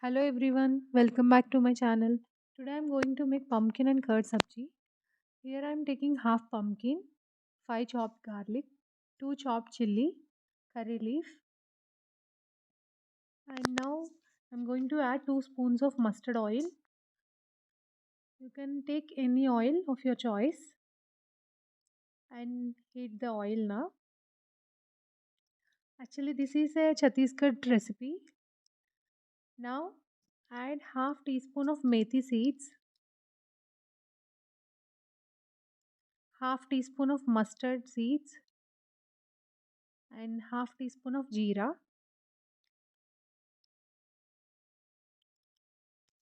Hello everyone, welcome back to my channel. Today I'm going to make pumpkin and curd sabji. Here I'm taking half pumpkin, 5 chopped garlic, 2 chopped chilli, curry leaf, and now I'm going to add 2 spoons of mustard oil. You can take any oil of your choice and heat the oil now. Actually this is a Chhattisgarh recipe. Now add half teaspoon of methi seeds, half teaspoon of mustard seeds, and half teaspoon of jeera.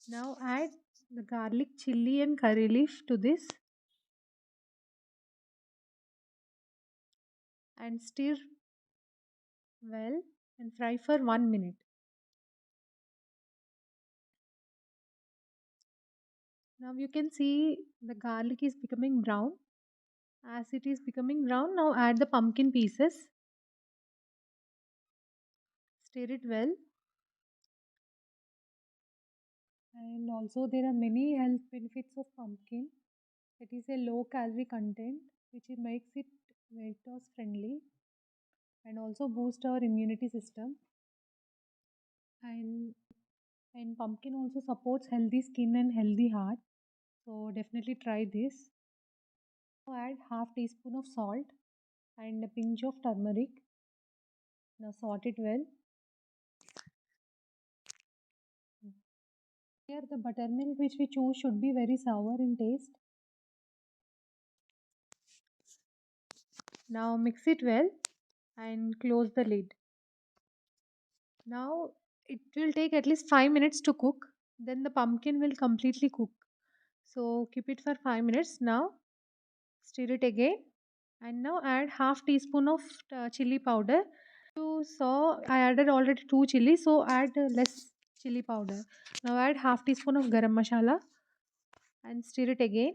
Now add the garlic, chilli and curry leaf to this and stir well and fry for 1 minute. Now you can see the garlic is becoming brown. As it is becoming brown, now add the pumpkin pieces. Stir it well. And also there are many health benefits of pumpkin. It is a low calorie content which it makes it weight loss friendly and also boost our immunity system. And and pumpkin also supports healthy skin and healthy heart. So definitely try this. Now add half teaspoon of salt and a pinch of turmeric. Now sort it well. Here the buttermilk which we choose should be very sour in taste. Now mix it well and close the lid. Now it will take at least 5 minutes to cook. Then the pumpkin will completely cook. So keep it for 5 minutes. Now stir it again and now add half teaspoon of chili powder. You saw I added already 2 chili, so add less chili powder. Now add half teaspoon of garam masala and stir it again.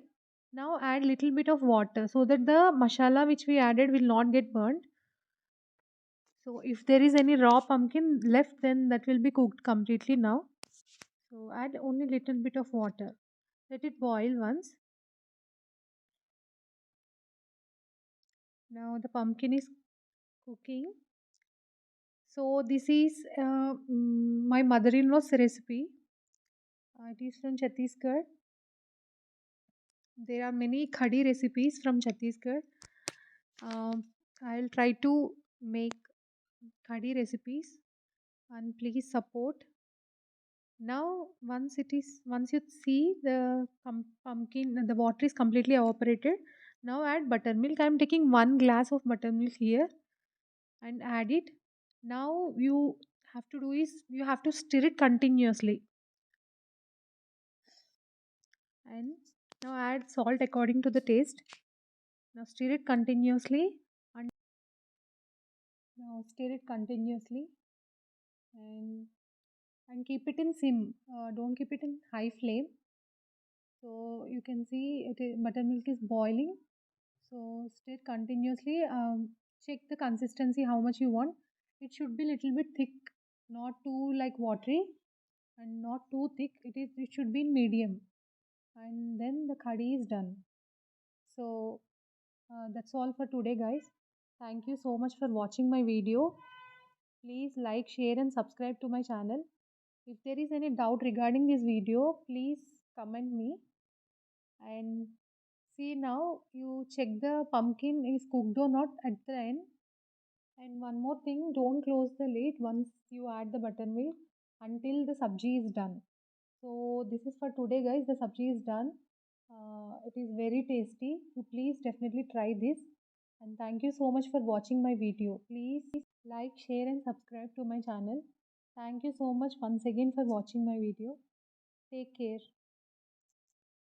Now add little bit of water so that the masala which we added will not get burnt. So if there is any raw pumpkin left, then that will be cooked completely now. So add only little bit of water. Let it boil once. Now the pumpkin is cooking. So this is my mother-in-law's recipe. It is from Chhattisgarh. There are many khadi recipes from Chhattisgarh. I'll try to make khadi recipes and please support. Now once you see the pumpkin, the water is completely evaporated. Now add buttermilk. I'm taking 1 glass of buttermilk here and add it. Now you have to do is you have to stir it continuously and now add salt according to the taste. Now stir it continuously and now stir it continuously and keep it in sim. Don't keep it in high flame. So you can see buttermilk is boiling. So stir continuously. Check the consistency how much you want. It should be little bit thick, not too like watery and not too thick. It should be in medium. And then the curry is done. So that's all for today, guys. Thank you so much for watching my video. Please like, share, and subscribe to my channel. If there is any doubt regarding this video, please comment me. And see now you check the pumpkin is cooked or not at the end. And one more thing, don't close the lid once you add the buttermilk until the sabji is done. So this is for today, guys. The sabji is done. It is very tasty. You please definitely try this. And thank you so much for watching my video. Please like, share, and subscribe to my channel. Thank you so much once again for watching my video. Take care.